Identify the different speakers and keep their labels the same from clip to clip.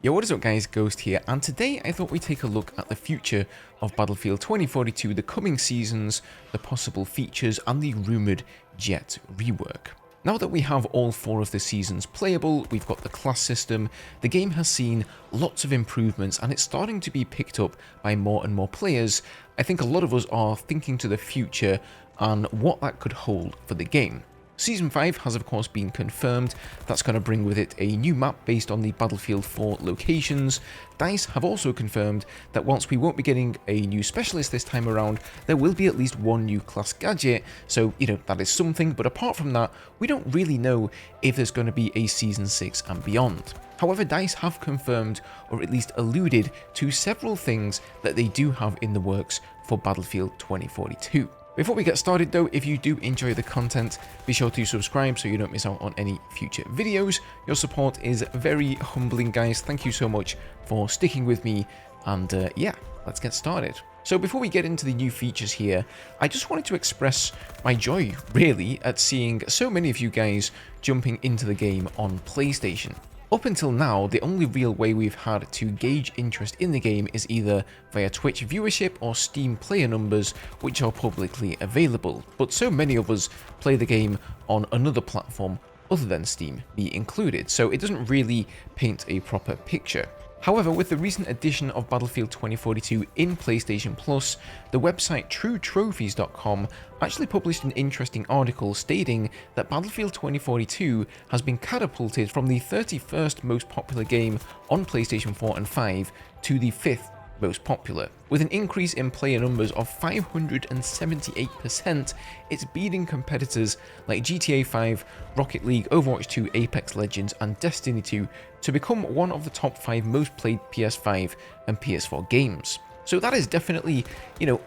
Speaker 1: Yo, what is up guys, Ghost here, and today I thought we'd take a look at the future of Battlefield 2042, the coming seasons, the possible features, and the rumoured jet rework. Now that we have all 4 of the seasons playable, we've got the class system, the game has seen lots of improvements and it's starting to be picked up by more and more players. I think a lot of us are thinking to the future and what that could hold for the game. Season 5 has of course been confirmed. That's going to bring with it a new map based on the Battlefield 4 locations. DICE have also confirmed that whilst we won't be getting a new specialist this time around, there will be at least one new class gadget, so that is something, but apart from that, we don't really know if there's going to be a Season 6 and beyond. However, DICE have confirmed, or at least alluded to several things that they do have in the works for Battlefield 2042. Before we get started though, if you do enjoy the content, be sure to subscribe so you don't miss out on any future videos. Your support is very humbling guys, thank you so much for sticking with me, and yeah, let's get started. So before we get into the new features here, I just wanted to express my joy really at seeing so many of you guys jumping into the game on PlayStation. Up until now, the only real way we've had to gauge interest in the game is either via Twitch viewership or Steam player numbers, which are publicly available, but so many of us play the game on another platform other than Steam, me included, so it doesn't really paint a proper picture. However, with the recent addition of Battlefield 2042 in PlayStation Plus, the website TrueTrophies.com actually published an interesting article stating that Battlefield 2042 has been catapulted from the 31st most popular game on PlayStation 4 and 5 to the 5th most popular. With an increase in player numbers of 578%, it's beating competitors like GTA 5, Rocket League, Overwatch 2, Apex Legends, and Destiny 2 to become one of the top 5 most played PS5 and PS4 games. So that is definitely,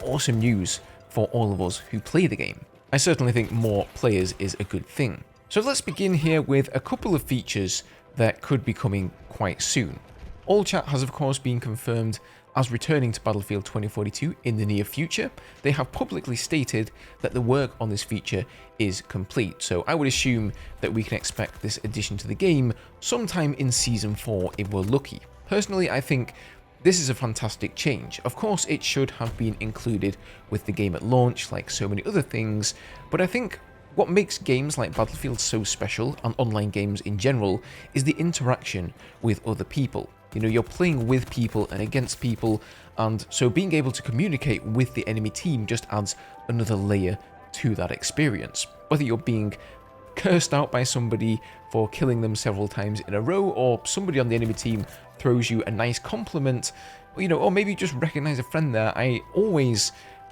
Speaker 1: awesome news for all of us who play the game. I certainly think more players is a good thing. So let's begin here with a couple of features that could be coming quite soon. All chat has of course been confirmed as returning to Battlefield 2042 in the near future. They have publicly stated that the work on this feature is complete, so I would assume that we can expect this addition to the game sometime in Season 4 if we're lucky. Personally, I think this is a fantastic change. Of course, it should have been included with the game at launch, like so many other things, but I think what makes games like Battlefield so special, and online games in general, is the interaction with other people. You're playing with people and against people, and so being able to communicate with the enemy team just adds another layer to that experience. Whether you're being cursed out by somebody for killing them several times in a row, or somebody on the enemy team throws you a nice compliment, or maybe you just recognize a friend there, I always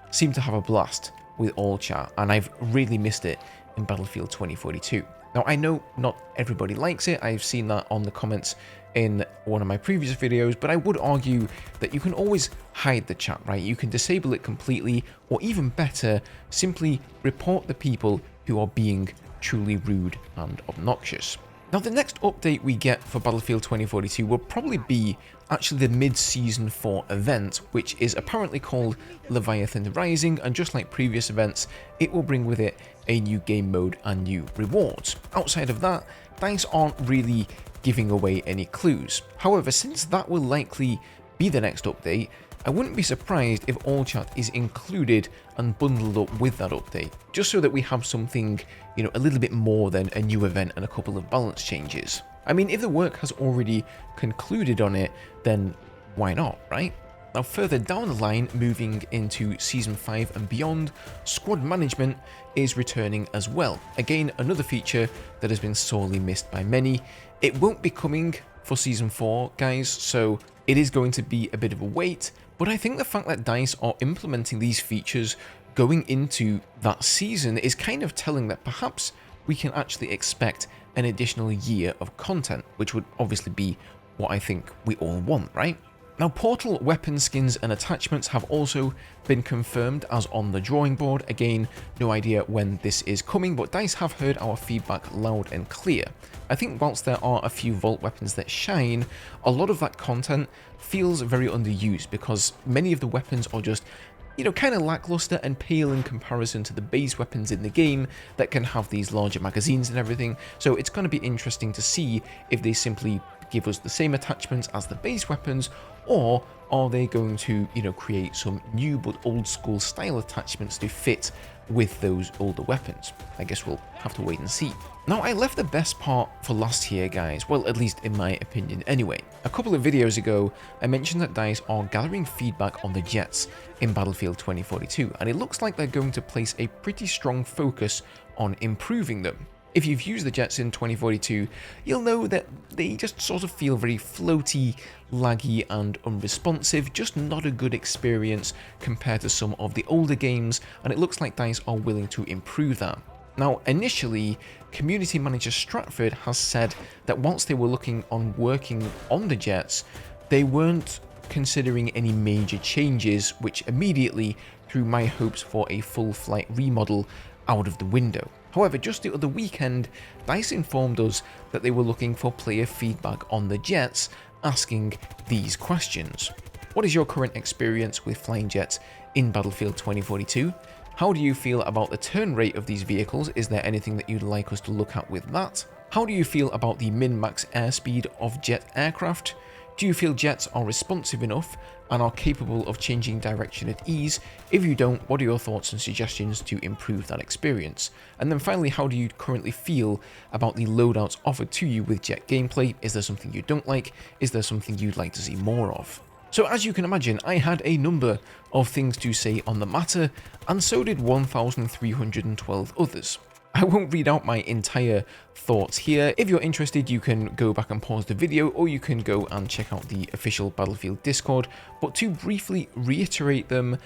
Speaker 1: seem to have a blast with all chat, and I've really missed it in Battlefield 2042. Now, I know not everybody likes it, I've seen that on the comments in one of my previous videos, but I would argue that you can always hide the chat, right? You can disable it completely, or even better, simply report the people who are being truly rude and obnoxious. Now, the next update we get for Battlefield 2042 will probably be actually the mid-season 4 event, which is apparently called Leviathan Rising, and just like previous events, it will bring with it a new game mode and new rewards. Outside of that, DICE aren't really giving away any clues. However, since that will likely be the next update, I wouldn't be surprised if all chat is included and bundled up with that update, just so that we have something, a little bit more than a new event and a couple of balance changes. I mean, if the work has already concluded on it, then why not, right? Now, further down the line, moving into Season 5 and beyond, squad management is returning as well. Again, another feature that has been sorely missed by many. It won't be coming for Season 4, guys, so it is going to be a bit of a wait, but I think the fact that DICE are implementing these features going into that season is kind of telling that perhaps we can actually expect an additional year of content, which would obviously be what I think we all want, right? Now, Portal weapon skins and attachments have also been confirmed as on the drawing board. Again, no idea when this is coming, but DICE have heard our feedback loud and clear. I think whilst there are a few vault weapons that shine, a lot of that content feels very underused because many of the weapons are just, kind of lackluster and pale in comparison to the base weapons in the game that can have these larger magazines and everything. So it's going to be interesting to see if they simply give us the same attachments as the base weapons, or are they going to, create some new but old school style attachments to fit with those older weapons? I guess we'll have to wait and see. Now, I left the best part for last here, guys. Well, at least in my opinion anyway. A couple of videos ago, I mentioned that DICE are gathering feedback on the jets in Battlefield 2042, and it looks like they're going to place a pretty strong focus on improving them. If you've used the jets in 2042, you'll know that they just sort of feel very floaty, laggy and unresponsive, just not a good experience compared to some of the older games, and it looks like DICE are willing to improve that. Now, initially, community manager Stratford has said that whilst they were working on the jets, they weren't considering any major changes, which immediately threw my hopes for a full flight remodel out of the window. However, just the other weekend, DICE informed us that they were looking for player feedback on the jets, asking these questions. What is your current experience with flying jets in Battlefield 2042? How do you feel about the turn rate of these vehicles? Is there anything that you'd like us to look at with that? How do you feel about the min-max airspeed of jet aircraft? Do you feel jets are responsive enough and are capable of changing direction at ease? If you don't, what are your thoughts and suggestions to improve that experience? And then finally, how do you currently feel about the loadouts offered to you with jet gameplay? Is there something you don't like? Is there something you'd like to see more of? So as you can imagine, I had a number of things to say on the matter, and so did 1,312 others. I won't read out my entire thoughts here. If you're interested, you can go back and pause the video, or you can go and check out the official Battlefield Discord. But to briefly reiterate them,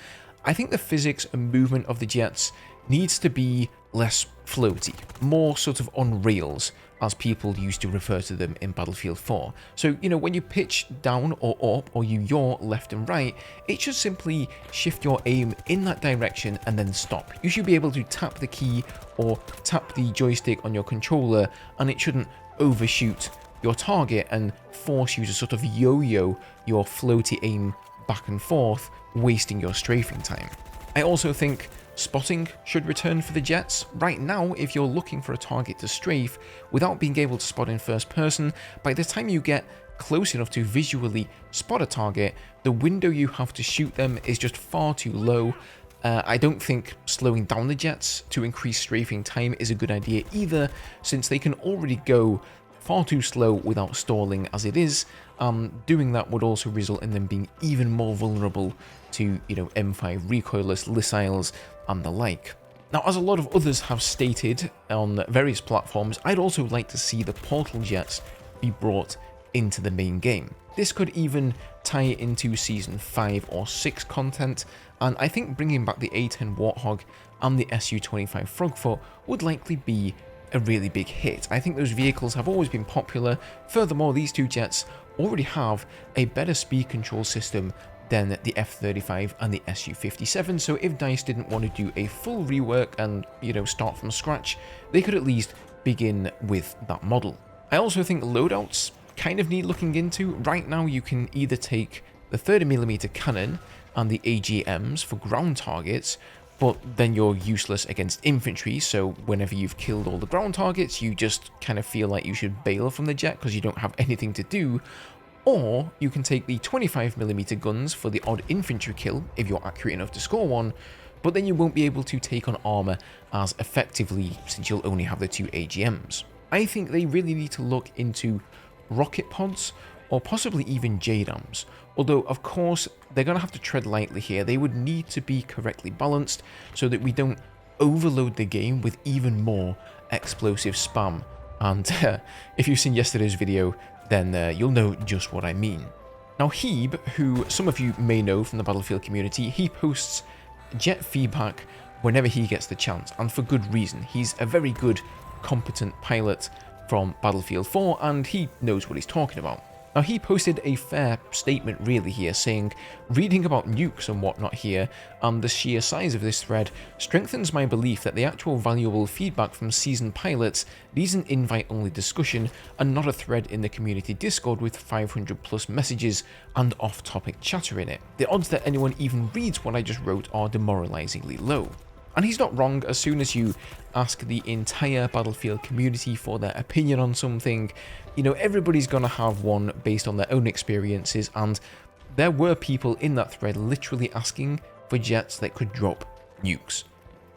Speaker 1: I think the physics and movement of the jets needs to be less floaty, more sort of on rails, as people used to refer to them in Battlefield 4. So, when you pitch down or up, or you yaw left and right, it should simply shift your aim in that direction and then stop. You should be able to tap the key or tap the joystick on your controller, and it shouldn't overshoot your target and force you to sort of yo-yo your floaty aim back and forth, wasting your strafing time. I also think spotting should return for the jets. Right now, if you're looking for a target to strafe without being able to spot in first person, by the time you get close enough to visually spot a target, the window you have to shoot them is just far too low. I don't think slowing down the jets to increase strafing time is a good idea either, since they can already go far too slow without stalling as it is. Doing that would also result in them being even more vulnerable to, M5 recoilless missiles and the like. Now, as a lot of others have stated on various platforms, I'd also like to see the portal jets be brought into the main game. This could even tie into Season 5 or 6 content, and I think bringing back the A10 Warthog and the Su-25 Frogfoot would likely be a really big hit. I think those vehicles have always been popular. Furthermore, these two jets already have a better speed control system than the F-35 and the Su-57, so if DICE didn't want to do a full rework and, start from scratch, they could at least begin with that model. I also think loadouts kind of need looking into. Right now, you can either take the 30mm cannon and the AGMs for ground targets, but then you're useless against infantry, so whenever you've killed all the ground targets, you just kind of feel like you should bail from the jet because you don't have anything to do. Or you can take the 25mm guns for the odd infantry kill if you're accurate enough to score one, but then you won't be able to take on armor as effectively since you'll only have the two AGMs. I think they really need to look into rocket pods or possibly even JDAMs, although of course they're going to have to tread lightly here. They would need to be correctly balanced so that we don't overload the game with even more explosive spam, and if you've seen yesterday's video, then you'll know just what I mean. Now, Heeb, who some of you may know from the Battlefield community, he posts jet feedback whenever he gets the chance, and for good reason. He's a very good, competent pilot from Battlefield 4, and he knows what he's talking about. Now, he posted a fair statement really here, saying, reading about nukes and whatnot here, and the sheer size of this thread, strengthens my belief that the actual valuable feedback from seasoned pilots needs an invite-only discussion and not a thread in the community Discord with 500 plus messages and off-topic chatter in it. The odds that anyone even reads what I just wrote are demoralizingly low. And he's not wrong. As soon as you ask the entire Battlefield community for their opinion on something, you know, everybody's gonna have one based on their own experiences, and there were people in that thread literally asking for jets that could drop nukes.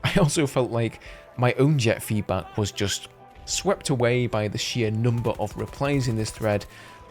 Speaker 1: I also felt like my own jet feedback was just swept away by the sheer number of replies in this thread,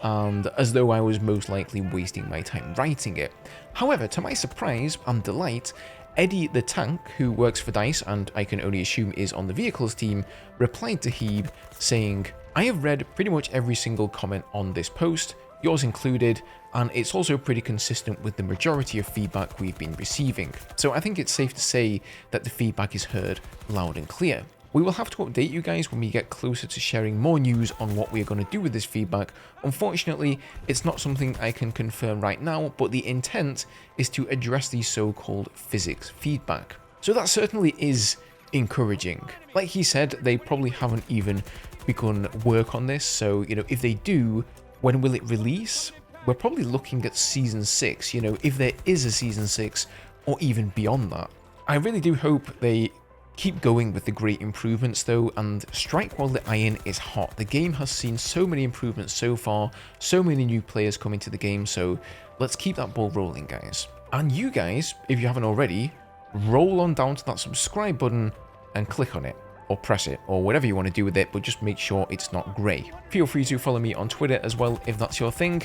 Speaker 1: and as though I was most likely wasting my time writing it. However, to my surprise and delight, Eddie the Tank, who works for DICE and I can only assume is on the vehicles team, replied to Heeb saying, "I have read pretty much every single comment on this post, yours included, and it's also pretty consistent with the majority of feedback we've been receiving. So I think it's safe to say that the feedback is heard loud and clear. We will have to update you guys when we get closer to sharing more news on what we're going to do with this feedback. Unfortunately, it's not something I can confirm right now, but the intent is to address the so-called physics feedback." So that certainly is encouraging. Like he said, they probably haven't even begun work on this, so, you know, if they do, when will it release? We're probably looking at Season 6, you know, if there is a Season 6, or even beyond that. I really do hope they keep going with the great improvements though, and strike while the iron is hot. The game has seen so many improvements so far, so many new players coming to the game, so let's keep that ball rolling, guys. And you guys, if you haven't already, roll on down to that subscribe button and click on it, or press it, or whatever you want to do with it, but just make sure it's not grey. Feel free to follow me on Twitter as well if that's your thing.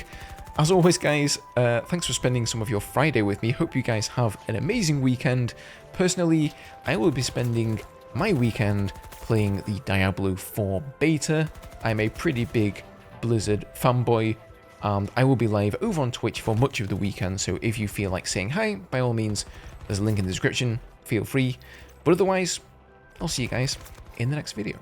Speaker 1: As always, guys, thanks for spending some of your Friday with me. Hope you guys have an amazing weekend. Personally, I will be spending my weekend playing the Diablo 4 beta. I'm a pretty big Blizzard fanboy, and I will be live over on Twitch for much of the weekend, so if you feel like saying hi, by all means, there's a link in the description, feel free. But otherwise, I'll see you guys in the next video.